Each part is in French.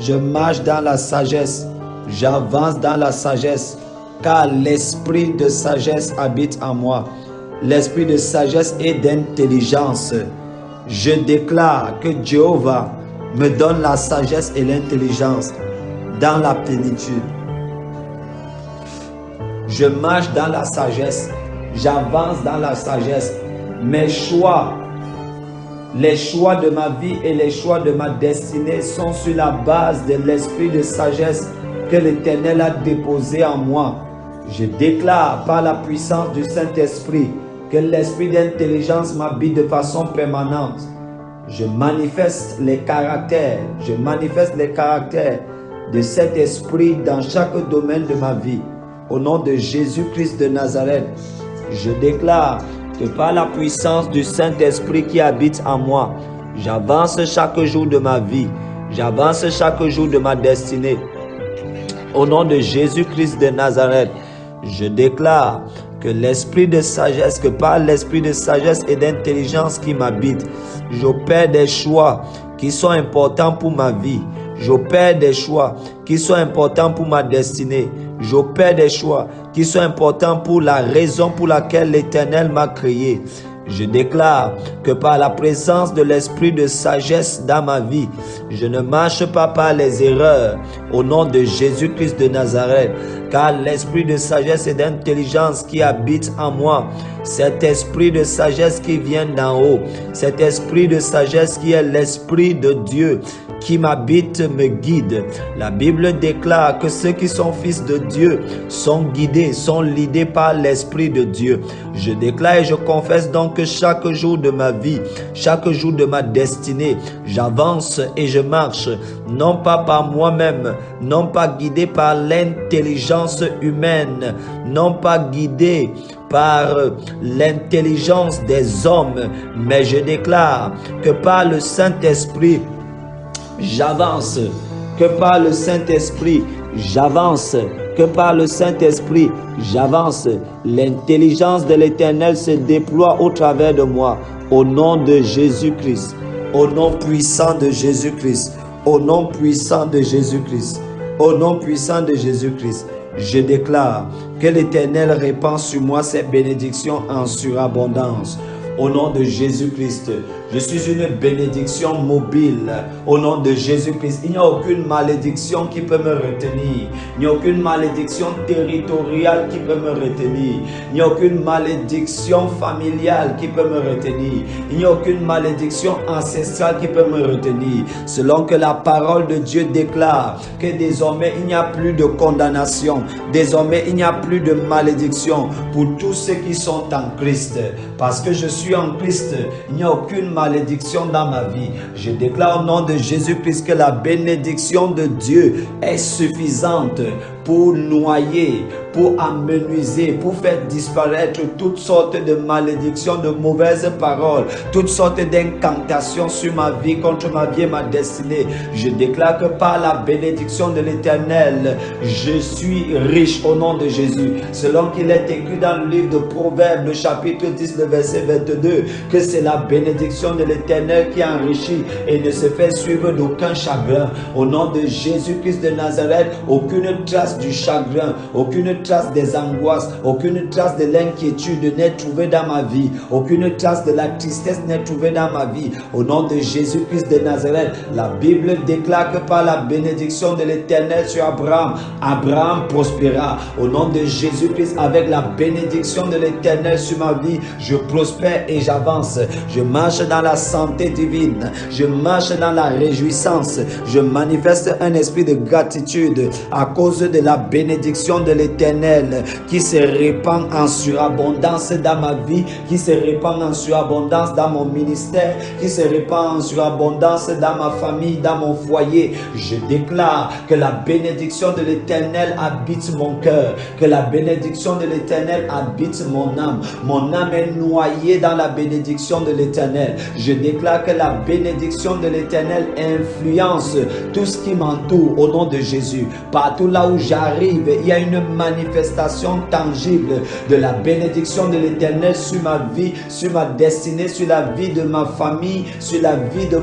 Je marche dans la sagesse. J'avance dans la sagesse. Car l'esprit de sagesse habite en moi. L'esprit de sagesse et d'intelligence. Je déclare que Jéhovah me donne la sagesse et l'intelligence dans la plénitude. Je marche dans la sagesse. J'avance dans la sagesse. Mes choix, les choix de ma vie et les choix de ma destinée sont sur la base de l'esprit de sagesse que l'Éternel a déposé en moi. Je déclare par la puissance du Saint-Esprit que l'esprit d'intelligence m'habite de façon permanente. Je manifeste les caractères de cet esprit dans chaque domaine de ma vie. Au nom de Jésus-Christ de Nazareth, je déclare que par la puissance du Saint-Esprit qui habite en moi, j'avance chaque jour de ma vie, j'avance chaque jour de ma destinée. Au nom de Jésus-Christ de Nazareth, je déclare que l'esprit de sagesse, que par l'esprit de sagesse et d'intelligence qui m'habite, j'opère des choix qui sont importants pour ma vie. J'opère des choix qui sont importants pour ma destinée. J'opère des choix qui sont importants pour la raison pour laquelle l'Éternel m'a créé. Je déclare que par la présence de l'esprit de sagesse dans ma vie, je ne marche pas par les erreurs au nom de Jésus-Christ de Nazareth, car l'esprit de sagesse et d'intelligence qui habite en moi, cet esprit de sagesse qui vient d'en haut, cet esprit de sagesse qui est l'esprit de Dieu qui m'habite me guide. La Bible déclare que ceux qui sont fils de Dieu sont guidés, sont leadés par l'Esprit de Dieu. Je déclare et je confesse donc que chaque jour de ma vie, chaque jour de ma destinée, j'avance et je marche, non pas par moi-même, non pas guidé par l'intelligence humaine, non pas guidé par l'intelligence des hommes, mais je déclare que par le Saint-Esprit, j'avance, que par le Saint-Esprit, j'avance, que par le Saint-Esprit, j'avance. L'intelligence de l'Éternel se déploie au travers de moi, au nom de Jésus-Christ, au nom puissant de Jésus-Christ, au nom puissant de Jésus-Christ, au nom puissant de Jésus-Christ. Je déclare que l'Éternel répand sur moi ses bénédictions en surabondance. Au nom de Jésus-Christ, je suis une bénédiction mobile. Au nom de Jésus-Christ, il n'y a aucune malédiction qui peut me retenir. Il n'y a aucune malédiction territoriale qui peut me retenir. Il n'y a aucune malédiction familiale qui peut me retenir. Il n'y a aucune malédiction ancestrale qui peut me retenir. Selon que la parole de Dieu déclare que désormais il n'y a plus de condamnation. Désormais il n'y a plus de malédiction pour tous ceux qui sont en Christ. Parce que je suis en Christ, il n'y a aucune malédiction dans ma vie. Je déclare au nom de Jésus-Christ que la bénédiction de Dieu est suffisante pour noyer, pour amenuiser, pour faire disparaître toutes sortes de malédictions, de mauvaises paroles, toutes sortes d'incantations sur ma vie, contre ma vie et ma destinée. Je déclare que par la bénédiction de l'Éternel, je suis riche au nom de Jésus. Selon qu'il est écrit dans le livre de Proverbes, le chapitre 10, le verset 22, que c'est la bénédiction de l'Éternel qui enrichit et ne se fait suivre d'aucun chagrin. Au nom de Jésus-Christ de Nazareth, aucune trace du chagrin, aucune trace des angoisses, aucune trace de l'inquiétude n'est trouvée dans ma vie, aucune trace de la tristesse n'est trouvée dans ma vie. Au nom de Jésus-Christ de Nazareth, la Bible déclare que par la bénédiction de l'Éternel sur Abraham, Abraham prospéra. Au nom de Jésus-Christ, avec la bénédiction de l'Éternel sur ma vie, je prospère et j'avance. Je marche dans la santé divine, je marche dans la réjouissance, je manifeste un esprit de gratitude à cause de la bénédiction de l'Éternel qui se répand en surabondance dans ma vie, qui se répand en surabondance dans mon ministère, qui se répand en surabondance dans ma famille, dans mon foyer. Je déclare que la bénédiction de l'Éternel habite mon cœur, que la bénédiction de l'Éternel habite mon âme. Mon âme est noyée dans la bénédiction de l'Éternel. Je déclare que la bénédiction de l'Éternel influence tout ce qui m'entoure au nom de Jésus. Partout là où j'arrive, il y a une manifestation tangible de la bénédiction de l'Éternel sur ma vie, sur ma destinée, sur la vie de ma famille, sur la vie de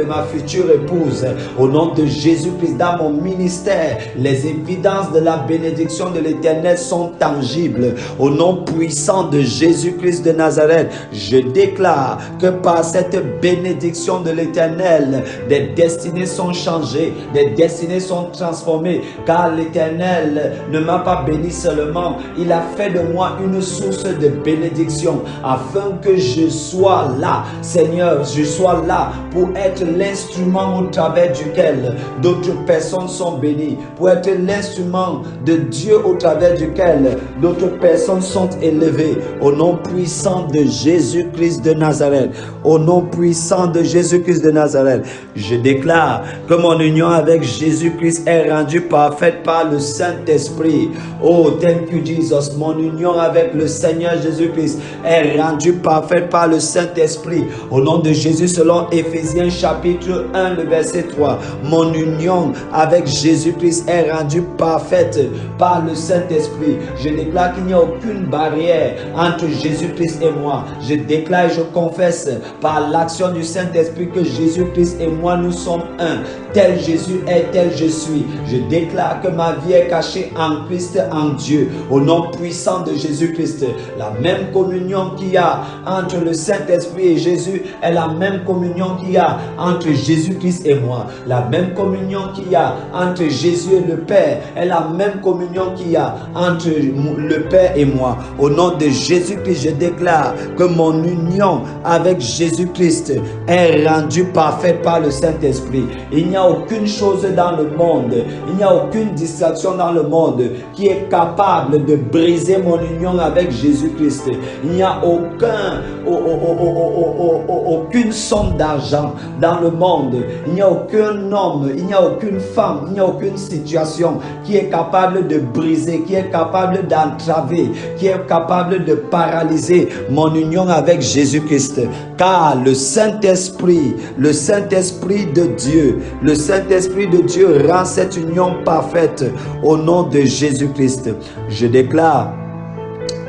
ma future épouse. Au nom de Jésus-Christ, dans mon ministère, les évidences de la bénédiction de l'Éternel sont tangibles. Au nom puissant de Jésus-Christ de Nazareth, je déclare que par cette bénédiction de l'Éternel, des destinées sont changées, des destinées sont transformées, car l'Éternel ne m'a pas béni seulement, il a fait de moi une source de bénédiction, afin que je sois là, Seigneur, je sois là pour être l'instrument au travers duquel d'autres personnes sont bénies, pour être l'instrument de Dieu au travers duquel d'autres personnes sont élevées. Au nom puissant de Jésus-Christ de Nazareth, au nom puissant de Jésus-Christ de Nazareth, je déclare que mon union avec Jésus-Christ est rendue parfaite par le Saint-Esprit. Oh, thank you Jesus. Mon union avec le Seigneur Jésus-Christ est rendue parfaite par le Saint-Esprit. Au nom de Jésus, selon Éphésiens chapitre 1, le verset 3, mon union avec Jésus-Christ est rendue parfaite par le Saint-Esprit. Je déclare qu'il n'y a aucune barrière entre Jésus-Christ et moi. Je déclare et je confesse par l'action du Saint-Esprit que Jésus-Christ et moi, nous sommes un. Tel Jésus est, tel je suis. Je déclare que ma vie est cachée en Christ, en Dieu. Au nom puissant de Jésus-Christ, la même communion qu'il y a entre le Saint-Esprit et Jésus est la même communion qu'il y a entre Jésus-Christ et moi. La même communion qu'il y a entre Jésus et le Père est la même communion qu'il y a entre le Père et moi. Au nom de Jésus-Christ, je déclare que mon union avec Jésus-Christ est rendue parfaite par le Saint-Esprit. Il n'y a aucune chose dans le monde, il n'y a aucune distraction dans le monde qui est capable de briser mon union avec Jésus-Christ. Il n'y a aucune somme d'argent dans le monde, il n'y a aucun homme, il n'y a aucune femme, il n'y a aucune situation qui est capable de briser, qui est capable d'entraver, qui est capable de paralyser mon union avec Jésus-Christ. Car le Saint-Esprit de Dieu, le Saint-Esprit de Dieu rend cette union parfaite au nom de Jésus-Christ. Je déclare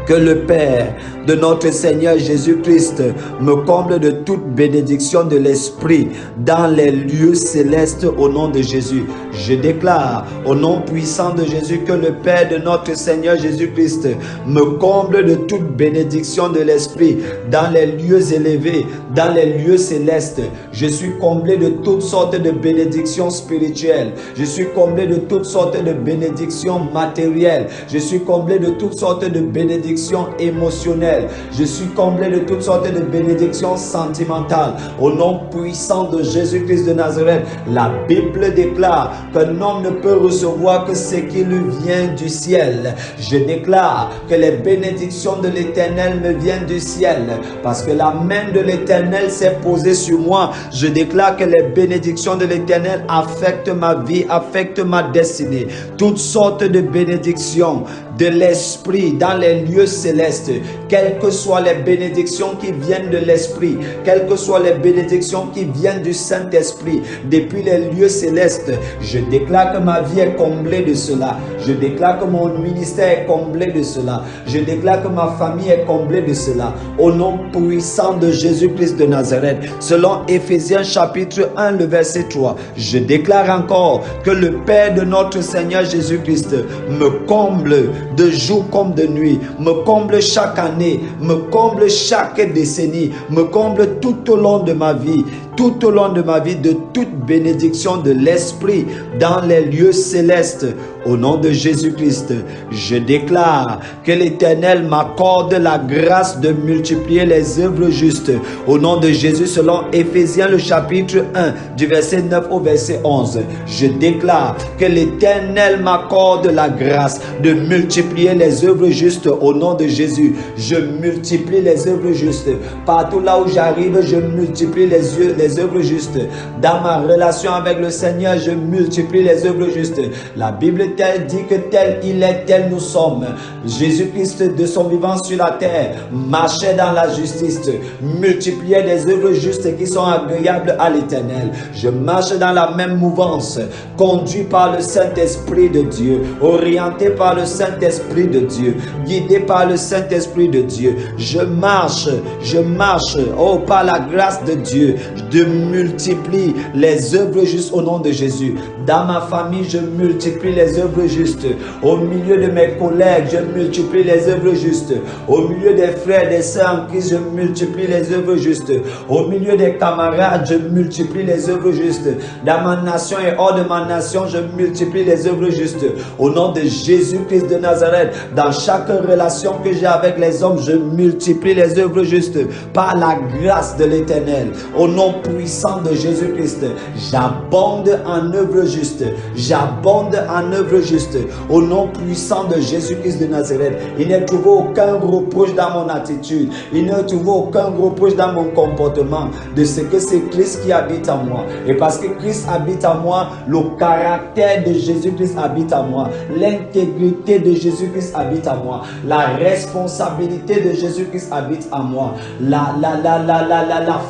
que le Père de notre Seigneur Jésus-Christ me comble de toute bénédiction de l'Esprit dans les lieux célestes au nom de Jésus. Je déclare au nom puissant de Jésus que le Père de notre Seigneur Jésus-Christ me comble de toute bénédiction de l'Esprit dans les lieux élevés, dans les lieux célestes. Je suis comblé de toutes sortes de bénédictions spirituelles. Je suis comblé de toutes sortes de bénédictions matérielles. Je suis comblé de toutes sortes de bénédictions émotionnelles. Je suis comblé de toutes sortes de bénédictions sentimentales. Au nom puissant de Jésus-Christ de Nazareth, la Bible déclare qu'un homme ne peut recevoir que ce qui lui vient du ciel. Je déclare que les bénédictions de l'Éternel me viennent du ciel parce que la main de l'Éternel s'est posée sur moi. Je déclare que les bénédictions de l'Éternel affectent ma vie, affectent ma destinée. Toutes sortes de bénédictions de l'Esprit dans les lieux célestes, quelles que soient les bénédictions qui viennent de l'Esprit, quelles que soient les bénédictions qui viennent du Saint-Esprit, depuis les lieux célestes, je déclare que ma vie est comblée de cela. Je déclare que mon ministère est comblé de cela. Je déclare que ma famille est comblée de cela. Au nom puissant de Jésus-Christ de Nazareth, selon Éphésiens chapitre 1, le verset 3, je déclare encore que le Père de notre Seigneur Jésus-Christ me comble de jour comme de nuit, me comble chaque année, me comble chaque décennie, me comble tout au long de ma vie, tout au long de ma vie, de toute bénédiction de l'Esprit dans les lieux célestes. Au nom de Jésus-Christ, je déclare que l'Éternel m'accorde la grâce de multiplier les œuvres justes. Au nom de Jésus, selon Éphésiens le chapitre 1, du verset 9 au verset 11, je déclare que l'Éternel m'accorde la grâce de multiplier multiplier les œuvres justes au nom de Jésus. Je multiplie les œuvres justes. Partout là où j'arrive, je multiplie les œuvres justes. Dans ma relation avec le Seigneur, je multiplie les œuvres justes. La Bible dit que tel il est, tel nous sommes. Jésus-Christ de son vivant sur la terre marchait dans la justice, multipliait des œuvres justes qui sont agréables à l'Éternel. Je marche dans la même mouvance, conduit par le Saint-Esprit de Dieu, orienté par le Saint-Esprit de Dieu, guidé par le Saint-Esprit de Dieu. Je marche, oh, par la grâce de Dieu, je multiplie les œuvres justes au nom de Jésus. Dans ma famille, je multiplie les œuvres justes. Au milieu de mes collègues, je multiplie les œuvres justes. Au milieu des frères et des sœurs en Christ, je multiplie les œuvres justes. Au milieu des camarades, je multiplie les œuvres justes. Dans ma nation et hors de ma nation, je multiplie les œuvres justes. Au nom de Jésus-Christ de Nazareth, dans chaque relation que j'ai avec les hommes, je multiplie les œuvres justes par la grâce de l'Éternel. Au nom puissant de Jésus-Christ, j'abonde en œuvres justes. J'abonde en œuvres justes. Au nom puissant de Jésus-Christ de Nazareth, il n'est trouvé aucun reproche dans mon attitude. Il n'est trouvé aucun reproche dans mon comportement de ce que c'est Christ qui habite en moi. Et parce que Christ habite en moi, le caractère de Jésus-Christ habite en moi. L'intégrité de Jésus-Christ habite en moi. La responsabilité de Jésus-Christ habite en moi. La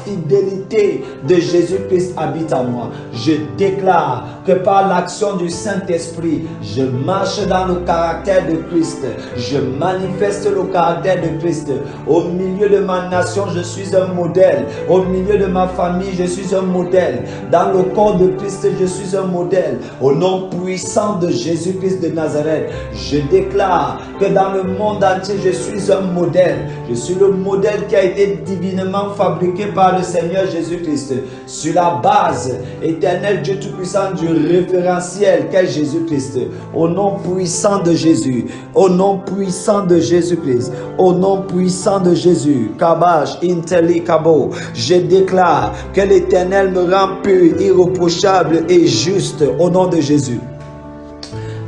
fidélité de Jésus-Christ habite en moi. Je déclare que par l'action du Saint-Esprit, je marche dans le caractère de Christ. Je manifeste le caractère de Christ. Au milieu de ma nation, je suis un modèle. Au milieu de ma famille, je suis un modèle. Dans le corps de Christ, je suis un modèle. Au nom puissant de Jésus-Christ de Nazareth, je déclare que dans le monde entier, je suis un modèle. Je suis le modèle qui a été divinement fabriqué par le Seigneur Jésus-Christ sur la base éternelle Dieu Tout-Puissant du référentiel qu'est Jésus-Christ. Au nom puissant de Jésus, au nom puissant de Jésus-Christ, au nom puissant de Jésus, Kabash, Inteli, Kabo, je déclare que l'Éternel me rend pur, irréprochable et juste au nom de Jésus.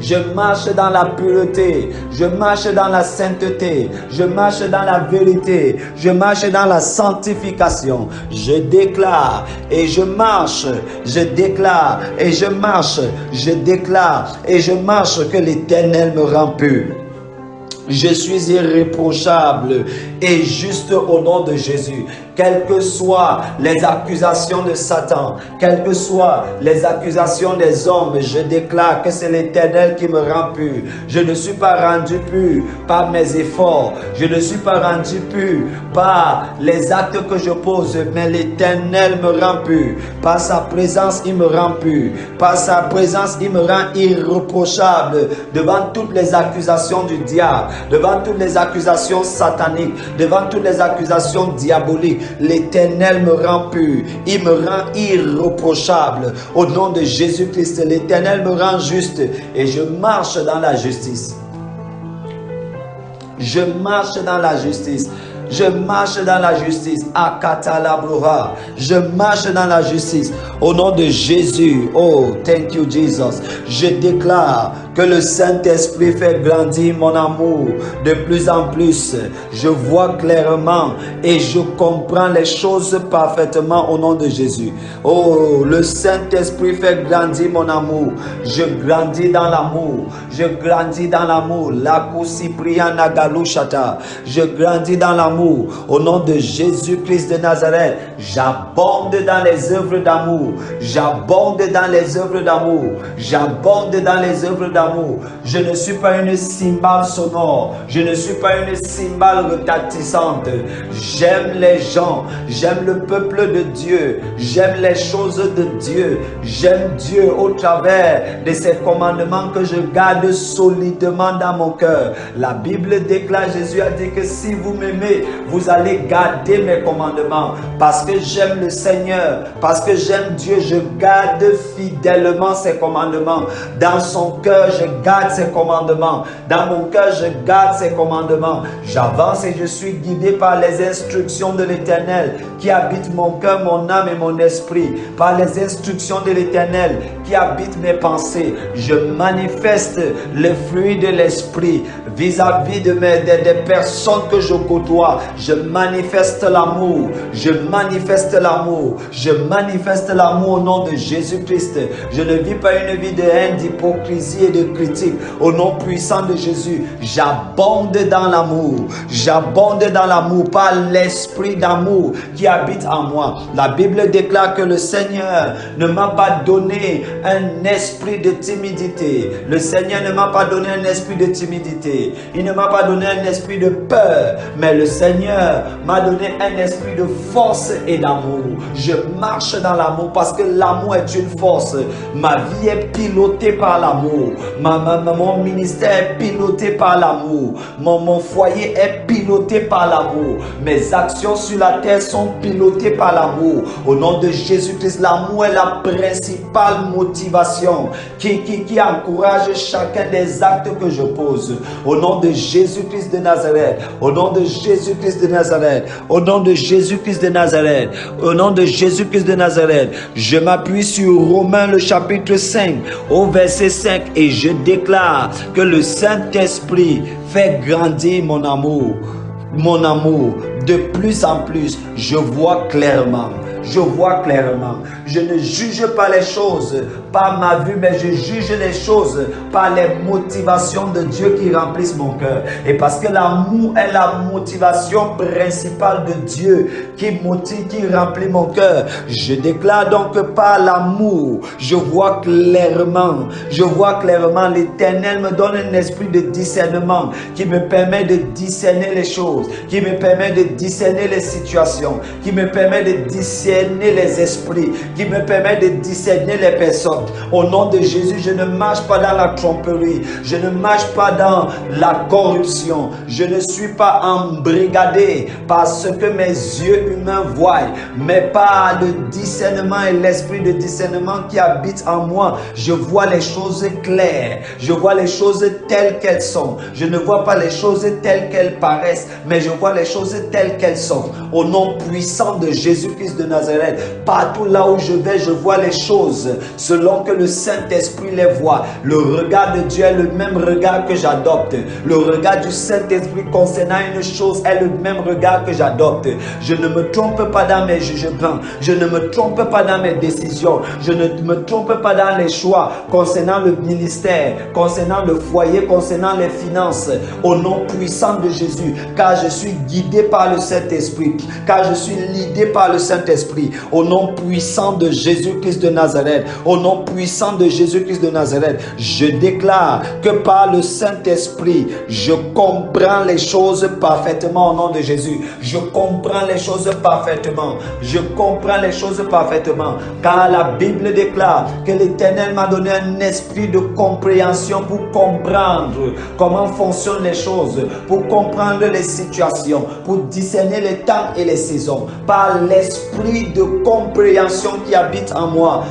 Je marche dans la pureté, je marche dans la sainteté, je marche dans la vérité, je marche dans la sanctification. Je déclare et je marche, je déclare et je marche, je déclare et je marche que l'Éternel me rend pur. Je suis irréprochable et juste au nom de Jésus. Quelles que soient les accusations de Satan, quelles que soient les accusations des hommes, je déclare que c'est l'Éternel qui me rend pur. Je ne suis pas rendu pur par mes efforts. Je ne suis pas rendu pur par les actes que je pose, mais l'Éternel me rend pur. Par sa présence, il me rend pur. Par sa présence, il me rend irréprochable devant toutes les accusations du diable, devant toutes les accusations sataniques, devant toutes les accusations diaboliques. L'Éternel me rend pur, il me rend irréprochable. Au nom de Jésus-Christ, l'Éternel me rend juste et je marche dans la justice. Je marche dans la justice. Je marche dans la justice. Akatalabroha. Je marche dans la justice. Au nom de Jésus. Oh, thank you, Jesus. Je déclare que le Saint-Esprit fait grandir mon amour de plus en plus. Je vois clairement et je comprends les choses parfaitement au nom de Jésus. Oh, le Saint-Esprit fait grandir mon amour. Je grandis dans l'amour. Je grandis dans l'amour. La Kusipriana Galushata. Je grandis dans l'amour. Au nom de Jésus-Christ de Nazareth, j'abonde dans les œuvres d'amour. J'abonde dans les œuvres d'amour. J'abonde dans les œuvres d'amour. Je ne suis pas une cymbale sonore. Je ne suis pas une cymbale retentissante. J'aime les gens. J'aime le peuple de Dieu. J'aime les choses de Dieu. J'aime Dieu au travers de ses commandements que je garde solidement dans mon cœur. La Bible déclare, Jésus a dit que si vous m'aimez, vous allez garder mes commandements. Parce que j'aime le Seigneur, parce que j'aime Dieu, je garde fidèlement ses commandements. Dans son cœur, je garde ses commandements. Dans mon cœur, je garde ses commandements. J'avance et je suis guidé par les instructions de l'Éternel qui habite mon cœur, mon âme et mon esprit. Par les instructions de l'Éternel qui habite mes pensées. Je manifeste le fruit de l'esprit vis-à-vis des personnes que je côtoie. Je manifeste l'amour. Je manifeste l'amour. Je manifeste l'amour au nom de Jésus-Christ. Je ne vis pas une vie de haine, d'hypocrisie et de critique. Au nom puissant de Jésus, j'abonde dans l'amour. J'abonde dans l'amour par l'esprit d'amour qui habite en moi. La Bible déclare que le Seigneur ne m'a pas donné un esprit de timidité. Le Seigneur ne m'a pas donné un esprit de timidité. Il ne m'a pas donné un esprit de peur. Mais le Seigneur m'a donné un esprit de force et d'amour. Je marche dans l'amour parce que l'amour est une force. Ma vie est pilotée par l'amour. Mon ministère est piloté par l'amour. Mon foyer est piloté par l'amour. Mes actions sur la terre sont pilotées par l'amour. Au nom de Jésus-Christ, l'amour est la principale motivation qui encourage chacun des actes que je pose. Au nom de Jésus-Christ de Nazareth. Au nom de Jésus-Christ de Nazareth. Au nom de Jésus-Christ de Nazareth. Au nom de Jésus-Christ de Nazareth. Je m'appuie sur Romains le chapitre 5 au verset 5 et je déclare que le Saint-Esprit fait grandir mon amour. Mon amour, de plus en plus, je vois clairement. Je vois clairement. Je ne juge pas les choses par ma vue, mais je juge les choses par les motivations de Dieu qui remplissent mon cœur. Et parce que l'amour est la motivation principale de Dieu qui motive, qui remplit mon cœur, je déclare donc que par l'amour, je vois clairement. Je vois clairement. L'Éternel me donne un esprit de discernement qui me permet de discerner les choses, qui me permet de discerner les situations, qui me permet de discerner les esprits, qui me permet de discerner les personnes. Au nom de Jésus, je ne marche pas dans la tromperie, je ne marche pas dans la corruption, je ne suis pas embrigadé par ce que mes yeux humains voient, mais par le discernement et l'esprit de discernement qui habite en moi. Je vois les choses claires, je vois les choses telles qu'elles sont. Je ne vois pas les choses telles qu'elles paraissent, mais je vois les choses telles qu'elles sont. Au nom puissant de Jésus-Christ de Nazareth, partout là où je vais, je vois les choses selon que le Saint-Esprit les voit. Le regard de Dieu est le même regard que j'adopte. Le regard du Saint-Esprit concernant une chose est le même regard que j'adopte. Je ne me trompe pas dans mes jugements. Je ne me trompe pas dans mes décisions. Je ne me trompe pas dans les choix concernant le ministère, concernant le foyer, concernant les finances. Au nom puissant de Jésus, car je suis guidé par le Saint-Esprit, car je suis guidé par le Saint-Esprit. Au nom puissant de Jésus-Christ de Nazareth, au nom puissant de Jésus-Christ de Nazareth, je déclare que par le Saint-Esprit, je comprends les choses parfaitement au nom de Jésus. Je comprends les choses parfaitement. Je comprends les choses parfaitement. Car la Bible déclare que l'Éternel m'a donné un esprit de compréhension pour comprendre comment fonctionnent les choses, pour comprendre les situations, pour discerner les temps et les saisons. Par l'esprit de compréhension qui habite en moi,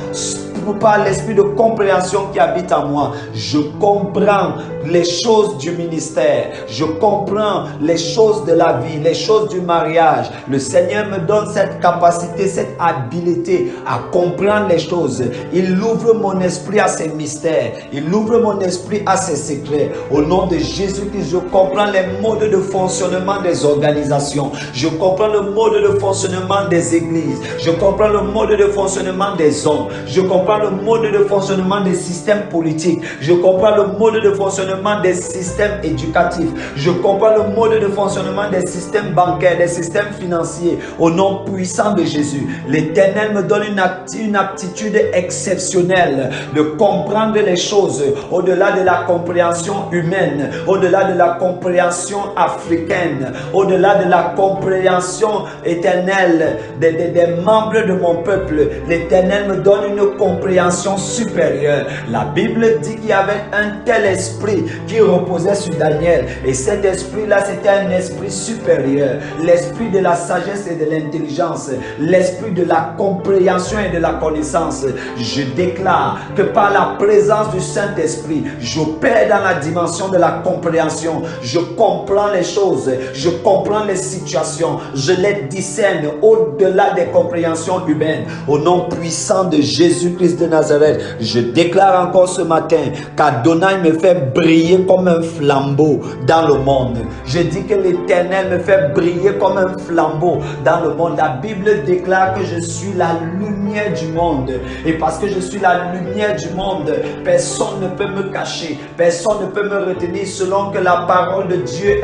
par l'esprit de compréhension qui habite en moi, je comprends les choses du ministère, je comprends les choses de la vie, les choses du mariage. Le Seigneur me donne cette capacité, cette habileté à comprendre les choses. Il ouvre mon esprit à ses mystères, il ouvre mon esprit à ses secrets. Au nom de Jésus-Christ, je comprends les modes de fonctionnement des organisations, je comprends le mode de fonctionnement des églises, je comprends le mode de fonctionnement des hommes, je comprends le mode de fonctionnement des systèmes politiques, je comprends le mode de fonctionnement des systèmes éducatifs, je comprends le mode de fonctionnement des systèmes bancaires, des systèmes financiers. Au nom puissant de Jésus, l'Éternel me donne une aptitude exceptionnelle de comprendre les choses au-delà de la compréhension humaine, au-delà de la compréhension africaine, au-delà de la compréhension éternelle des membres de mon peuple. L'Éternel me donne une compréhension compréhension supérieure. La Bible dit qu'il y avait un tel esprit qui reposait sur Daniel. Et cet esprit-là, c'était un esprit supérieur. L'esprit de la sagesse et de l'intelligence. L'esprit de la compréhension et de la connaissance. Je déclare que par la présence du Saint-Esprit, j'opère dans la dimension de la compréhension. Je comprends les choses. Je comprends les situations. Je les discerne au-delà des compréhensions humaines. Au nom puissant de Jésus-Christ de Nazareth, je déclare encore ce matin qu'Adonai me fait briller comme un flambeau dans le monde. Je dis que l'Éternel me fait briller comme un flambeau dans le monde. La Bible déclare que je suis la lumière du monde. Et parce que je suis la lumière du monde, personne ne peut me cacher. Personne ne peut me retenir selon que la parole de Dieu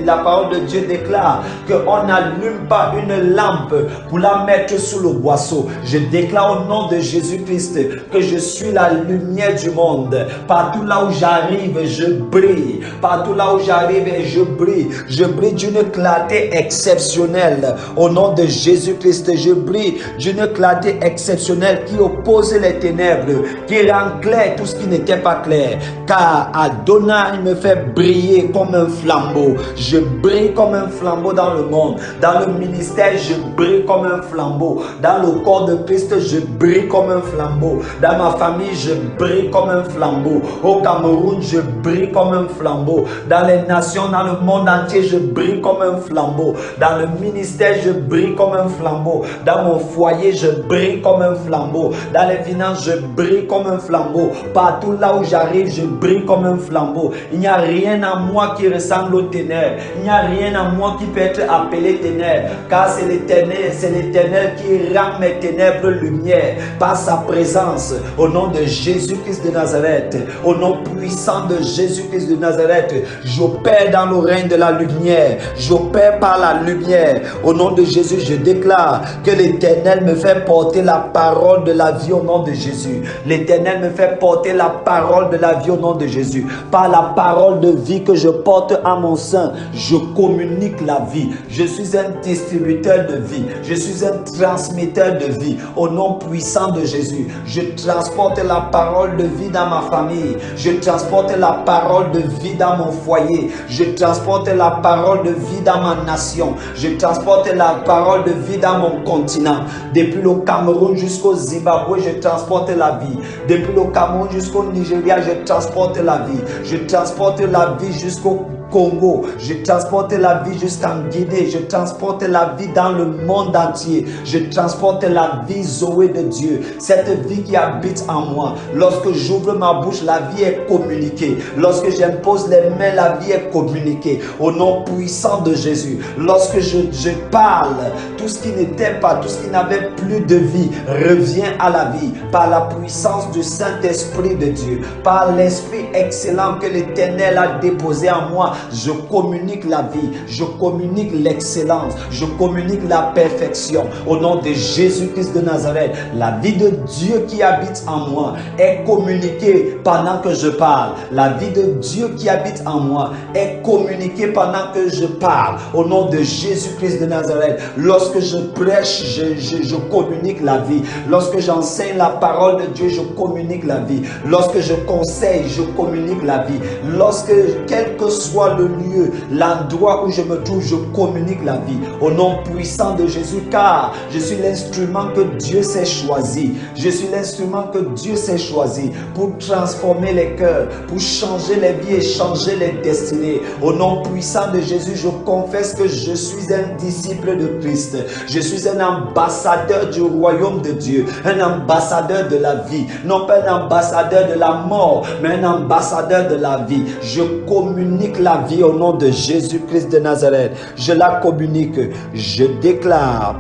la parole de Dieu déclare qu'on n'allume pas une lampe pour la mettre sous le boisseau. Je déclare au nom de Jésus-Christ que je suis la lumière du monde. Partout là où j'arrive, je brille. Partout là où j'arrive, je brille. Je brille d'une clarté exceptionnelle. Au nom de Jésus-Christ, je brille d'une clarté exceptionnelle qui oppose les ténèbres, qui rend clair tout ce qui n'était pas clair. Car Adonai me fait briller comme un flambeau. Je brille comme un flambeau dans le monde. Dans le ministère, je brille comme un flambeau. Dans le corps de Christ, je brille comme un flambeau. Dans ma famille, je brille comme un flambeau. Au Cameroun, je brille comme un flambeau. Dans les nations, dans le monde entier, je brille comme un flambeau. Dans le ministère, je brille comme un flambeau. Dans mon foyer, je brille comme un flambeau. Dans les finances, je brille comme un flambeau. Partout là où j'arrive, je brille comme un flambeau. Il n'y a rien en moi qui ressemble aux ténèbres. Il n'y a rien en moi qui peut être appelé ténèbres. Car c'est l'Éternel qui rend mes ténèbres lumière par sa présence. Au nom de Jésus-Christ de Nazareth, au nom puissant de Jésus-Christ de Nazareth, j'opère dans le règne de la lumière. J'opère par la lumière. Au nom de Jésus, je déclare que l'Éternel me fait porter la parole de la vie au nom de Jésus. L'Éternel me fait porter la parole de la vie au nom de Jésus. Par la parole de vie que je porte à mon sein, je communique la vie. Je suis un distributeur de vie. Je suis un transmetteur de vie. Au nom puissant de Jésus, je transporte la parole de vie dans ma famille. Je transporte la parole de vie dans mon foyer. Je transporte la parole de vie dans ma nation. Je transporte la parole de vie dans mon continent. Depuis le Cameroun jusqu'au Zimbabwe, je transporte la vie. Depuis le Cameroun jusqu'au Nigeria, je transporte la vie. Je transporte la vie jusqu'au Congo, je transporte la vie jusqu'en Guinée, je transporte la vie dans le monde entier, je transporte la vie Zoé de Dieu, cette vie qui habite en moi. Lorsque j'ouvre ma bouche, la vie est communiquée. Lorsque j'impose les mains, la vie est communiquée. Au nom puissant de Jésus, lorsque je parle, tout ce qui n'était pas, tout ce qui n'avait plus de vie revient à la vie par la puissance du Saint-Esprit de Dieu, par l'Esprit excellent que l'Éternel a déposé en moi. Je communique la vie, je communique l'excellence, je communique la perfection. Au nom de Jésus-Christ de Nazareth, la vie de Dieu qui habite en moi est communiquée pendant que je parle. La vie de Dieu qui habite en moi est communiquée pendant que je parle. Au nom de Jésus-Christ de Nazareth, lorsque je prêche, je communique la vie. Lorsque j'enseigne la parole de Dieu, je communique la vie. Lorsque je conseille, je communique la vie. Lorsque, quel que soit le lieu, l'endroit où je me trouve, je communique la vie. Au nom puissant de Jésus, car je suis l'instrument que Dieu s'est choisi. Je suis l'instrument que Dieu s'est choisi pour transformer les cœurs, pour changer les vies et changer les destinées. Au nom puissant de Jésus, je confesse que je suis un disciple de Christ. Je suis un ambassadeur du royaume de Dieu, un ambassadeur de la vie, non pas un ambassadeur de la mort, mais un ambassadeur de la vie. Je communique la vie au nom de Jésus-Christ de Nazareth. Je la communique. Je déclare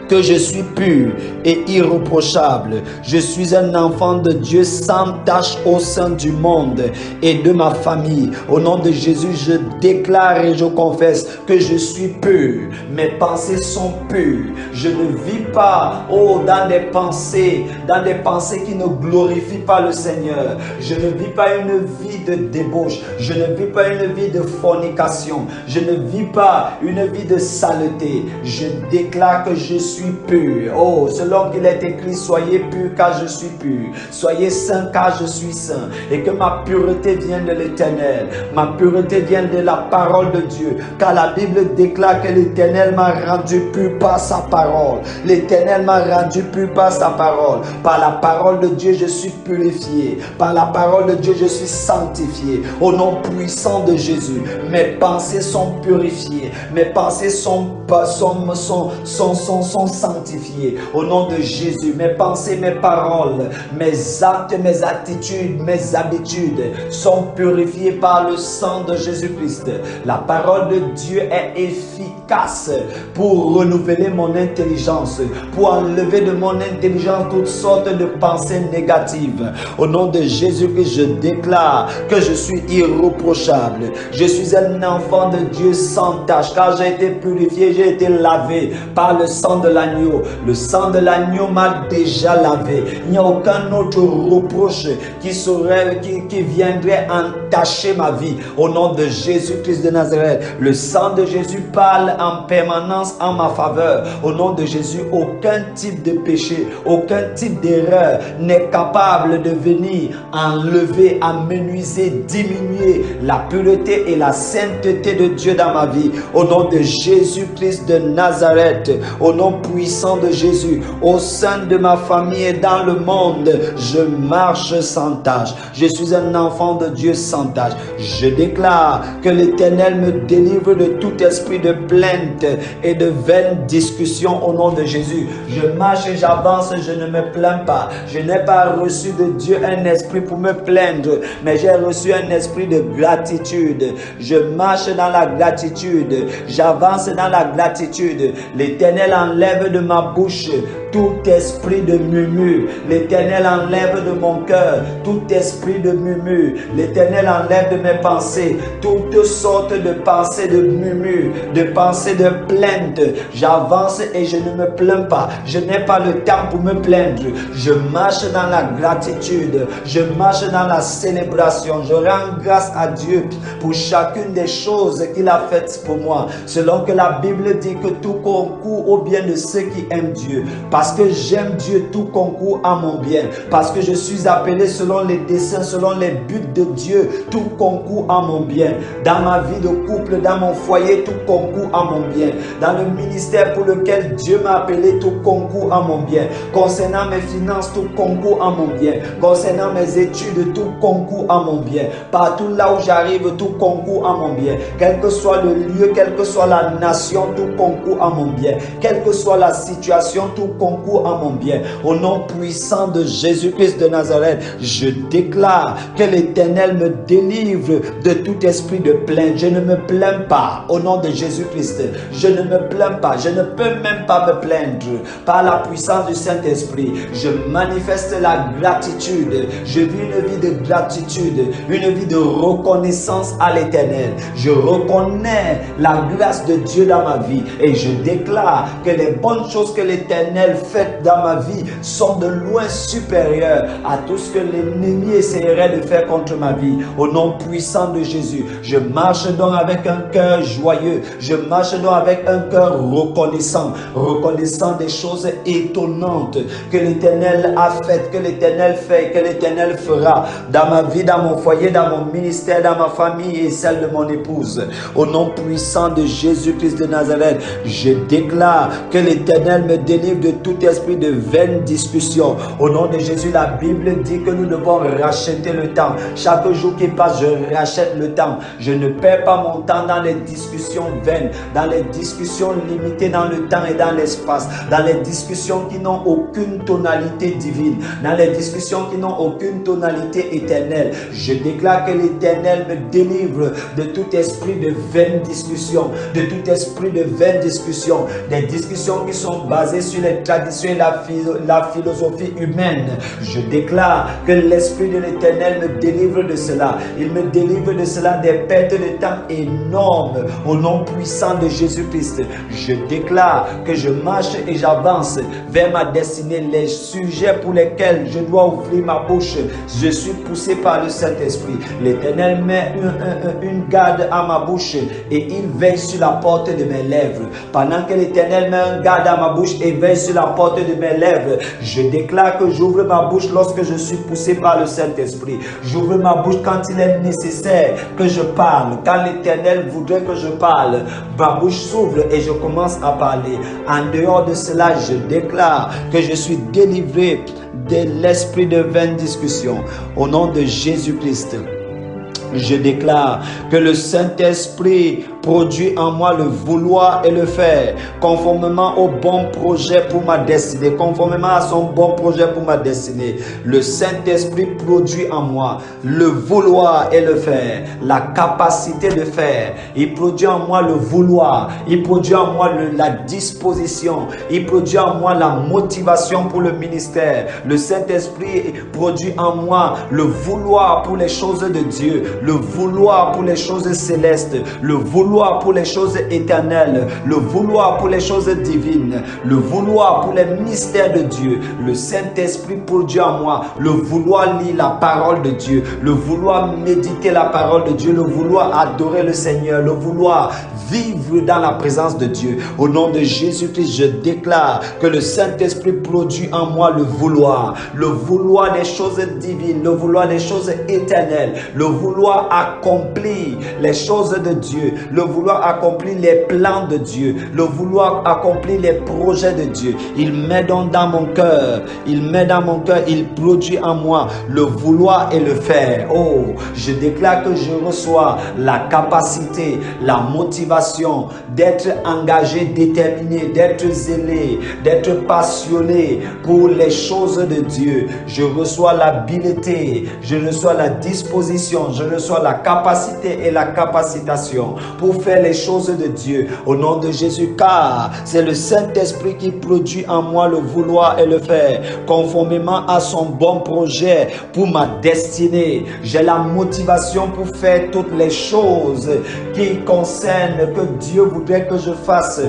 que je suis pur et irréprochable. Je suis un enfant de Dieu sans tache au sein du monde et de ma famille. Au nom de Jésus, je déclare et je confesse que je suis pur. Mes pensées sont pures. Je ne vis pas dans des pensées qui ne glorifient pas le Seigneur. Je ne vis pas une vie de débauche. Je ne vis pas une vie de fornication. Je ne vis pas une vie de saleté. Je déclare que je suis suis pur. Oh, selon qu'il est écrit, soyez purs car je suis pur. Soyez saints car je suis saint. Et que ma pureté vienne de l'Éternel. Ma pureté vient de la parole de Dieu. Car la Bible déclare que l'Éternel m'a rendu pur par sa parole. L'Éternel m'a rendu pur par sa parole. Par la parole de Dieu, je suis purifié. Par la parole de Dieu, je suis sanctifié. Au nom puissant de Jésus, mes pensées sont purifiées. Mes pensées sont sanctifiées. Au nom de Jésus, mes pensées, mes paroles, mes actes, mes attitudes, mes habitudes sont purifiées par le sang de Jésus-Christ. La parole de Dieu est efficace pour renouveler mon intelligence, pour enlever de mon intelligence toutes sortes de pensées négatives. Au nom de Jésus-Christ, je déclare que je suis irréprochable. Je suis un enfant de Dieu sans tache, car j'ai été purifié, j'ai été lavé par le sang de l'agneau. Le sang de l'agneau m'a déjà lavé. Il n'y a aucun autre reproche qui viendrait entacher ma vie. Au nom de Jésus-Christ de Nazareth, le sang de Jésus parle en permanence en ma faveur. Au nom de Jésus, aucun type de péché, aucun type d'erreur n'est capable de venir enlever, amenuiser, diminuer la pureté et la sainteté de Dieu dans ma vie. Au nom de Jésus-Christ de Nazareth, au nom puissant de Jésus, au sein de ma famille et dans le monde, je marche sans tâche. Je suis un enfant de Dieu sans tâche. Je déclare que l'Éternel me délivre de tout esprit de plainte et de vaines discussions au nom de Jésus. Je marche et j'avance, je ne me plains pas. Je n'ai pas reçu de Dieu un esprit pour me plaindre, mais j'ai reçu un esprit de gratitude. Je marche dans la gratitude, j'avance dans la gratitude. L'Éternel enlève de ma bouche tout esprit de murmure. L'Éternel enlève de mon cœur tout esprit de murmure. L'Éternel enlève de mes pensées toutes sortes de pensées de murmure, de pensées de plainte. J'avance et je ne me plains pas. Je n'ai pas le temps pour me plaindre. Je marche dans la gratitude. Je marche dans la célébration. Je rends grâce à Dieu pour chacune des choses qu'il a faites pour moi. Selon que la Bible dit que tout concourt au bien de ceux qui aiment Dieu. Parce que j'aime Dieu, tout concourt à mon bien. Parce que je suis appelé selon les desseins, selon les buts de Dieu, tout concourt à mon bien. Dans ma vie de couple, dans mon foyer, tout concourt à mon bien. Dans le ministère pour lequel Dieu m'a appelé, tout concourt à mon bien. Concernant mes finances, tout concourt à mon bien. Concernant mes études, tout concourt à mon bien. Partout là où j'arrive, tout concourt à mon bien. Quel que soit le lieu, quelle que soit la nation, tout concourt à mon bien. Quelle que soit la situation, tout concourt à mon bien. Au nom puissant de Jésus-Christ de Nazareth, je déclare que l'Éternel me délivre de tout esprit de plainte. Je ne me plains pas. Au nom de Jésus-Christ, je ne me plains pas. Je ne peux même pas me plaindre. Par la puissance du Saint-Esprit, je manifeste la gratitude. Je vis une vie de gratitude, une vie de reconnaissance à l'Éternel. Je reconnais la grâce de Dieu dans ma vie et je déclare que les bonnes choses que l'Éternel fait dans ma vie sont de loin supérieures à tout ce que l'ennemi essaierait de faire contre ma vie. Au nom puissant de Jésus, je marche donc avec un cœur joyeux. Je marche donc avec un cœur reconnaissant. Reconnaissant des choses étonnantes que l'Éternel a faites, que l'Éternel fait, que l'Éternel fera dans ma vie, dans mon foyer, dans mon ministère, dans ma famille et celle de mon épouse. Au nom puissant de Jésus-Christ de Nazareth, je déclare que l'Éternel me délivre de tout esprit de vaine discussion. Au nom de Jésus, la Bible dit que nous devons racheter le temps. Chaque jour qui passe, je rachète le temps. Je ne perds pas mon temps dans les discussions vaines, dans les discussions limitées dans le temps et dans l'espace, dans les discussions qui n'ont aucune tonalité divine, dans les discussions qui n'ont aucune tonalité éternelle. Je déclare que l'Éternel me délivre de tout esprit de vaine discussion, de tout esprit de vaine discussion, des discussions qui sont basées sur les traditions traditions et la philosophie humaine. Je déclare que l'Esprit de l'Éternel me délivre de cela. Il me délivre de cela, des pertes de temps énormes au nom puissant de Jésus-Christ. Je déclare que je marche et j'avance vers ma destinée. Les sujets pour lesquels je dois ouvrir ma bouche, je suis poussé par le Saint-Esprit. L'Éternel met une garde à ma bouche et il veille sur la porte de mes lèvres. Pendant que l'Éternel met un garde à ma bouche et veille sur la porte de mes lèvres, je déclare que j'ouvre ma bouche lorsque je suis poussé par le Saint-Esprit. J'ouvre ma bouche quand il est nécessaire que je parle. Quand l'Éternel voudrait que je parle, ma bouche s'ouvre et je commence à parler. En dehors de cela, je déclare que je suis délivré de l'esprit de vaine discussion. Au nom de Jésus-Christ, je déclare que le Saint-Esprit produit en moi le vouloir et le faire, conformément au bon projet pour ma destinée, conformément à son bon projet pour ma destinée. Le Saint-Esprit produit en moi le vouloir et le faire, la capacité de faire. Il produit en moi le vouloir, il produit en moi la disposition, il produit en moi la motivation pour le ministère. Le Saint-Esprit produit en moi le vouloir pour les choses de Dieu, le vouloir pour les choses célestes, le vouloir pour les choses éternelles, le vouloir pour les choses divines, le vouloir pour les mystères de Dieu. Le Saint-Esprit produit en moi le vouloir lire la parole de Dieu, le vouloir méditer la parole de Dieu, le vouloir adorer le Seigneur, le vouloir vivre dans la présence de Dieu. Au nom de Jésus-Christ, je déclare que le Saint-Esprit produit en moi le vouloir des choses divines, le vouloir des choses éternelles, le vouloir accomplir les choses de Dieu, le vouloir accomplir les plans de Dieu, le vouloir accomplir les projets de Dieu. Il met donc dans mon cœur, il produit en moi le vouloir et le faire. Oh, je déclare que je reçois la capacité, la motivation d'être engagé, déterminé, d'être zélé, d'être passionné pour les choses de Dieu. Je reçois l'habileté, je reçois la disposition, je reçois la capacité et la capacitation pour faire les choses de Dieu au nom de Jésus, car c'est le Saint-Esprit qui produit en moi le vouloir et le faire conformément à son bon projet pour ma destinée. J'ai la motivation pour faire toutes les choses qui concernent, que Dieu voudrait que je fasse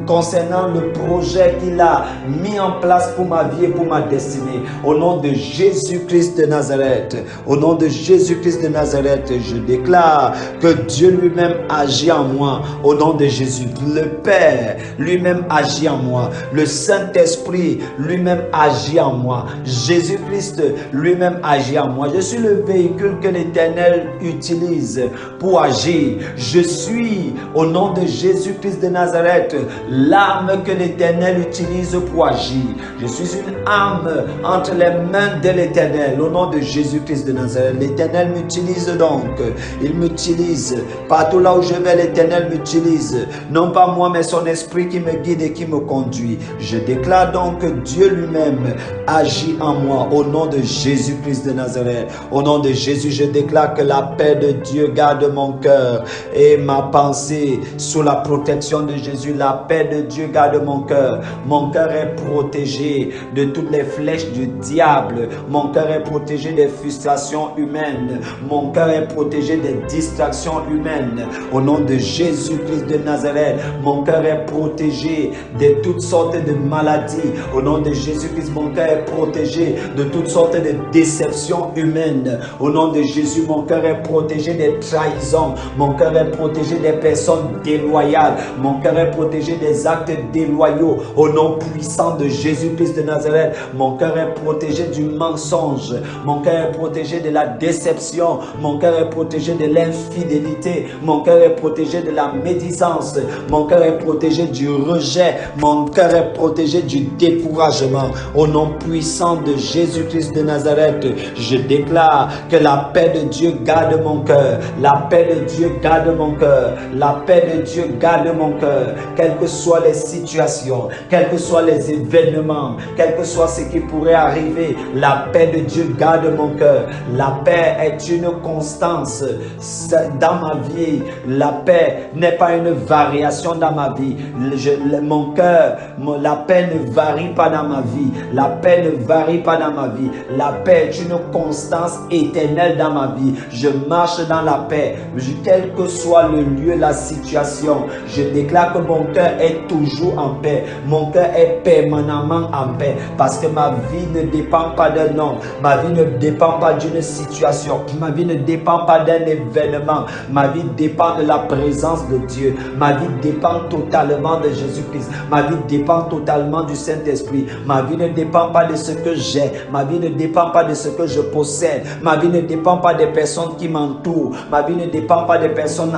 concernant le projet qu'il a mis en place pour ma vie et pour ma destinée. Au nom de Jésus-Christ de Nazareth, au nom de Jésus-Christ de Nazareth, je déclare que Dieu lui-même agit en moi. Au nom de Jésus, le Père lui-même agit en moi. Le Saint-Esprit lui-même agit en moi. Jésus-Christ lui-même agit en moi. Je suis le véhicule que l'Éternel utilise pour agir. Je suis, au nom de Jésus-Christ de Nazareth, l'arme que l'Éternel utilise pour agir. Je suis une arme entre les mains de l'Éternel. Au nom de Jésus-Christ de Nazareth, l'Éternel m'utilise donc. Il m'utilise. Partout là où je vais, l'Éternel m'utilise. Non pas moi, mais son esprit qui me guide et qui me conduit. Je déclare donc que Dieu lui-même agit en moi. Au nom de Jésus-Christ de Nazareth. Au nom de Jésus, je déclare que la paix de Dieu garde mon cœur et ma pensée sous la protection de Jésus. La paix de Dieu garde mon cœur. Mon cœur est protégé de toutes les flèches du diable. Mon cœur est protégé des frustrations humaines. Mon cœur est protégé des distractions humaines. Au nom de Jésus-Christ de Nazareth, mon cœur est protégé de toutes sortes de maladies. Au nom de Jésus-Christ, mon cœur est protégé de toutes sortes de déceptions humaines. Au nom de Jésus, mon cœur est protégé des trahisons. Mon cœur est protégé des personnes déloyales. Mon cœur est protégé des actes déloyaux. Au nom puissant de Jésus-Christ de Nazareth, mon cœur est protégé du mensonge. Mon cœur est protégé de la déception. Mon cœur est protégé de l'infidélité. Mon cœur est protégé de la médisance. Mon cœur est protégé du rejet. Mon cœur est protégé du découragement. Au nom puissant de Jésus-Christ de Nazareth, je déclare que la paix de Dieu garde mon cœur. La paix de Dieu garde mon cœur. La paix de Dieu garde mon cœur. Quelles que soient les situations, quels que soient les événements, quel que soit ce qui pourrait arriver, la paix de Dieu garde mon cœur. La paix est une constance dans ma vie. La paix n'est pas une variation dans ma vie. Mon cœur, la paix ne varie pas dans ma vie. La paix ne varie pas dans ma vie. La paix est une constance éternelle dans ma vie. Je marche dans la paix. Quel que soit le lieu, la situation, je déclare que mon cœur est toujours en paix. Mon cœur est permanemment en paix. Parce que ma vie ne dépend pas d'un homme. Ma vie ne dépend pas d'une situation. Ma vie ne dépend pas d'un événement. Ma vie dépend de la présence de Dieu. Ma vie dépend totalement de Jésus-Christ. Ma vie dépend totalement du Saint-Esprit. Ma vie ne dépend pas de ce que j'ai. Ma vie ne dépend pas de ce que je possède. Ma vie ne dépend pas des personnes qui m'entourent. Ma vie ne dépend pas des personnes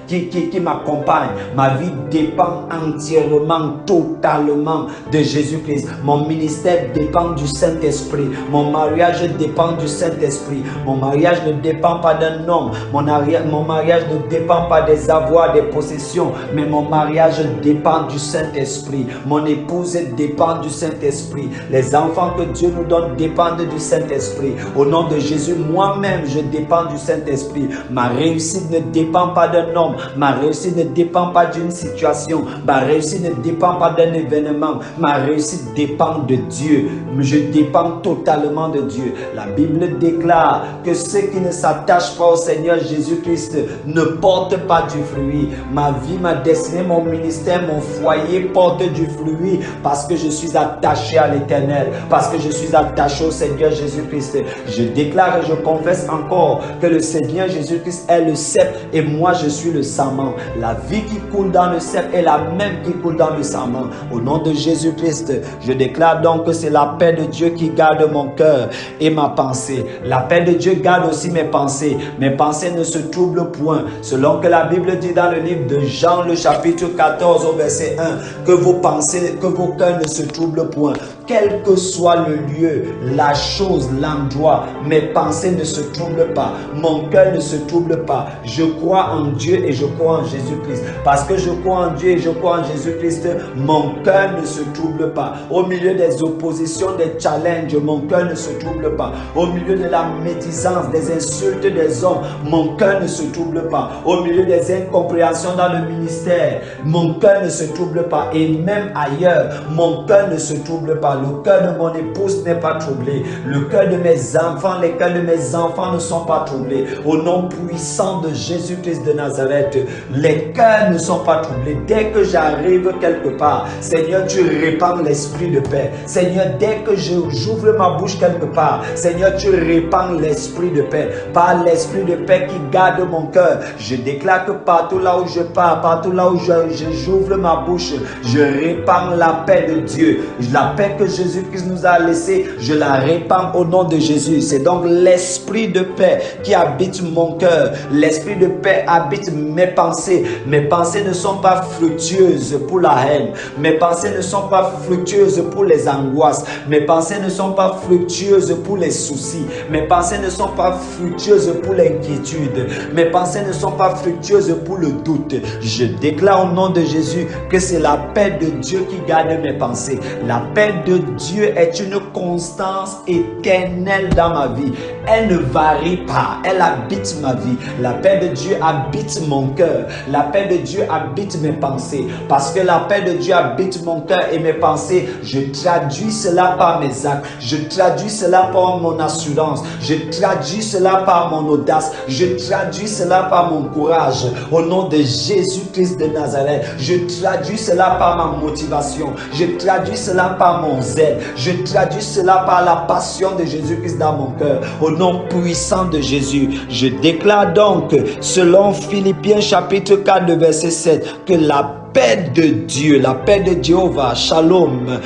qui m'accompagnent. Ma vie dépend entièrement, totalement de Jésus-Christ. Mon ministère dépend du Saint-Esprit. Mon mariage dépend du Saint-Esprit. Mon mariage ne dépend pas d'un homme. Mon mariage ne dépend pas des avoirs, des possessions, mais mon mariage dépend du Saint-Esprit. Mon épouse dépend du Saint-Esprit. Les enfants que Dieu nous donne dépendent du Saint-Esprit. Au nom de Jésus, moi-même, je dépends du Saint-Esprit. Ma réussite ne dépend pas d'un homme. Ma réussite ne dépend pas d'une situation. Ma réussite ne dépend pas d'un événement. Ma réussite dépend de Dieu. Je dépends totalement de Dieu. La Bible déclare que ceux qui ne s'attachent pas au Seigneur Jésus-Christ ne portent pas du fruit. Ma vie, ma destinée, mon ministère, mon foyer porte du fruit parce que je suis attaché à l'Éternel, parce que je suis attaché au Seigneur Jésus-Christ. Je déclare et je confesse encore que le Seigneur Jésus-Christ est le cep et moi je suis le sarment. La vie qui coule dans le cep est la même qui coule dans le sarment. Au nom de Jésus-Christ, je déclare donc que c'est la paix de Dieu qui garde mon cœur et ma pensée. La paix de Dieu garde aussi mes pensées. Mes pensées ne se troublent point. Selon que la Bible dit dans le livre de Jean, le chapitre 14 au verset 1, que vos pensées, que vos cœurs ne se troublent point. Quel que soit le lieu, la chose, l'endroit, mes pensées ne se troublent pas. Mon cœur ne se trouble pas. Je crois en Dieu et je crois en Jésus-Christ. Parce que je crois en Dieu et je crois en Jésus-Christ, mon cœur ne se trouble pas. Au milieu des oppositions, des challenges, mon cœur ne se trouble pas. Au milieu de la médisance, des insultes des hommes, mon cœur ne se trouble pas. Au milieu des incompréhensions dans le ministère, mon cœur ne se trouble pas. Et même ailleurs, mon cœur ne se trouble pas. Le cœur de mon épouse n'est pas troublé. Le cœur de mes enfants, les cœurs de mes enfants ne sont pas troublés. Au nom puissant de Jésus-Christ de Nazareth, les cœurs ne sont pas troublés. Dès que j'arrive quelque part, Seigneur, tu répands l'esprit de paix. Seigneur, dès que j'ouvre ma bouche quelque part, Seigneur, tu répands l'esprit de paix. Par l'esprit de paix qui garde mon cœur, je déclare que partout là où je pars, partout là où j'ouvre ma bouche, je répands la paix de Dieu. La paix que Jésus-Christ nous a laissée, je la répands au nom de Jésus. C'est donc l'esprit de paix qui habite mon cœur. L'esprit de paix habite mes pensées. Mes pensées ne sont pas fructueuses pour la haine. Mes pensées ne sont pas fructueuses pour les angoisses. Mes pensées ne sont pas fructueuses pour les soucis. Mes pensées ne sont pas fructueuses pour l'inquiétude. Mes pensées ne sont pas fructueuses pour le doute. Je déclare au nom de Jésus que c'est la paix de Dieu qui garde mes pensées. La paix de Dieu est une constance éternelle dans ma vie. Elle ne varie pas. Elle habite ma vie. La paix de Dieu habite mon cœur. La paix de Dieu habite mes pensées. Parce que la paix de Dieu habite mon cœur et mes pensées, je traduis cela par mes actes. Je traduis cela par mon assurance. Je traduis cela par mon audace. Je traduis cela par mon courage. Au nom de Jésus-Christ de Nazareth, je traduis cela par ma motivation. Je traduis cela par mon zèle. Je traduis cela par la passion de Jésus-Christ dans mon cœur. Au nom puissant de Jésus, je déclare donc, selon Philippiens chapitre 4, le verset 7, que la paix de Dieu, la paix de Jéhovah, Shalom,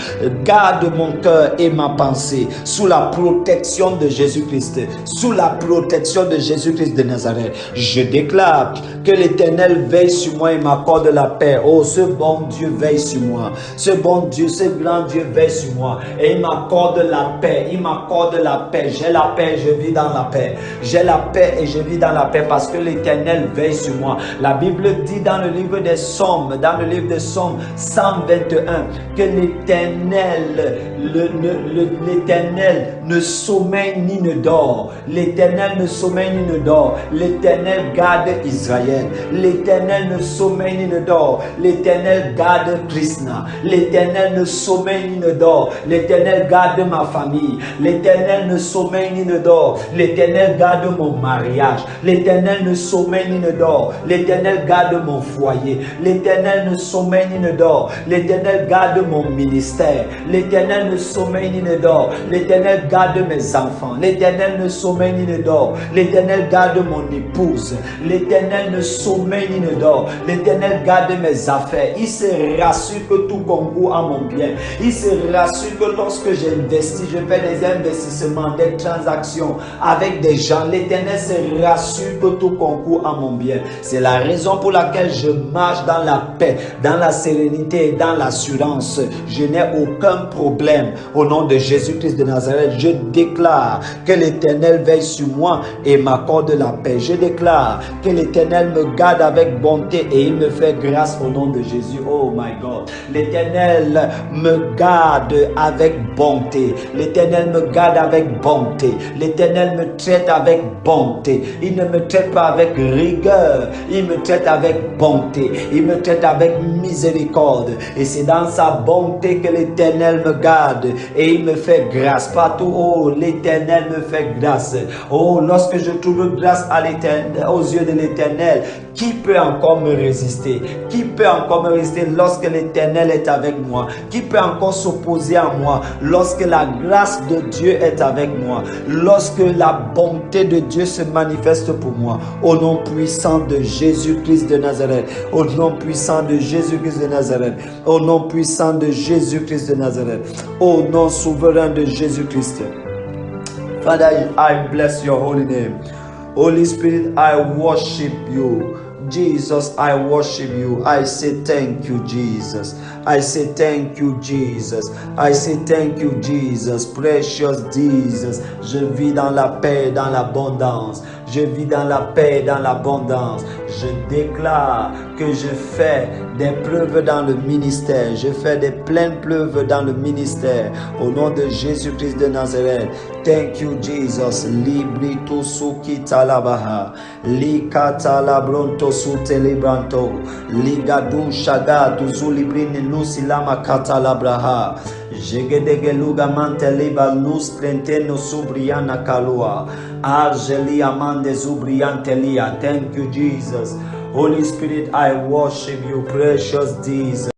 garde mon cœur et ma pensée sous la protection de Jésus-Christ, sous la protection de Jésus-Christ de Nazareth. Je déclare que l'Éternel veille sur moi et m'accorde la paix. Oh, ce bon Dieu veille sur moi. Ce bon Dieu, ce grand Dieu veille sur moi et il m'accorde la paix. Il m'accorde la paix. J'ai la paix, je vis dans la paix. J'ai la paix et je vis dans la paix parce que l'Éternel veille sur moi. La Bible dit dans le livre des Psaumes, dans dans le livre de Psaume 121 que l'Éternel, l'Éternel ne sommeille ni ne dort. L'Éternel ne sommeille ni ne dort. L'Éternel garde Israël. L'Éternel ne sommeille ni ne dort. L'Éternel garde Krishna. L'Éternel ne sommeille ni ne dort. L'Éternel garde ma famille. L'Éternel ne sommeille ni ne dort. L'Éternel garde mon mariage. L'Éternel ne sommeille ni ne dort. L'Éternel garde mon foyer. L'Éternel ne sommeille ni ne dort. L'Éternel garde mon ministère. L'Éternel ne sommeille ni ne dort. L'Éternel garde mes enfants. L'Éternel ne sommeille ni ne dort. L'Éternel garde mon épouse. L'Éternel ne sommeille ni ne dort. L'Éternel garde mes affaires. Il se rassure que tout concourt à mon bien. Il se rassure que lorsque j'investis, je fais des investissements, des transactions avec des gens. L'Éternel se rassure que tout concourt à mon bien. C'est la raison pour laquelle je marche dans la paix, dans la sérénité et dans l'assurance. Je n'ai aucun problème. Au nom de Jésus-Christ de Nazareth, je déclare que l'Éternel veille sur moi et m'accorde la paix. Je déclare que l'Éternel me garde avec bonté et il me fait grâce au nom de Jésus. Oh my God. L'Éternel me garde avec bonté. L'Éternel me garde avec bonté. L'Éternel me traite avec bonté. Il ne me traite pas avec rigueur. Il me traite avec bonté. Il me traite avec miséricorde. Et c'est dans sa bonté que l'Éternel me garde et il me fait grâce partout. Oh, l'Éternel me fait grâce. Oh, lorsque je trouve grâce à l'Éternel, aux yeux de l'Éternel, qui peut encore me résister? Qui peut encore me résister lorsque l'Éternel est avec moi? Qui peut encore s'opposer à moi lorsque la grâce de Dieu est avec moi? Lorsque la bonté de Dieu se manifeste pour moi? Au nom puissant de Jésus-Christ de Nazareth. Au nom puissant de Jésus-Christ de Nazareth. Au nom puissant de Jésus-Christ de Nazareth. Au nom souverain de Jésus-Christ. Father, I bless your holy name. Holy Spirit, I worship you. Jesus, I worship you. I say thank you, Jesus. I say thank you, Jesus. I say thank you, Jesus. Precious Jesus. Je vis dans la paix, dans l'abondance. Je vis dans la paix, dans l'abondance. Je déclare que je fais des preuves dans le ministère. Je fais des pleines preuves dans le ministère. Au nom de Jésus-Christ de Nazareth. Thank you, Jesus. Libri tu suki talabaha. Likata labronto su telebranto. Ligadu shaga tu zulibrini nusilama katalabraha. Jegedegeluga manteliba luz prenteno subriana kalua. Argeli amande zubriantelia. Thank you, Jesus. Holy Spirit, I worship you, precious Jesus.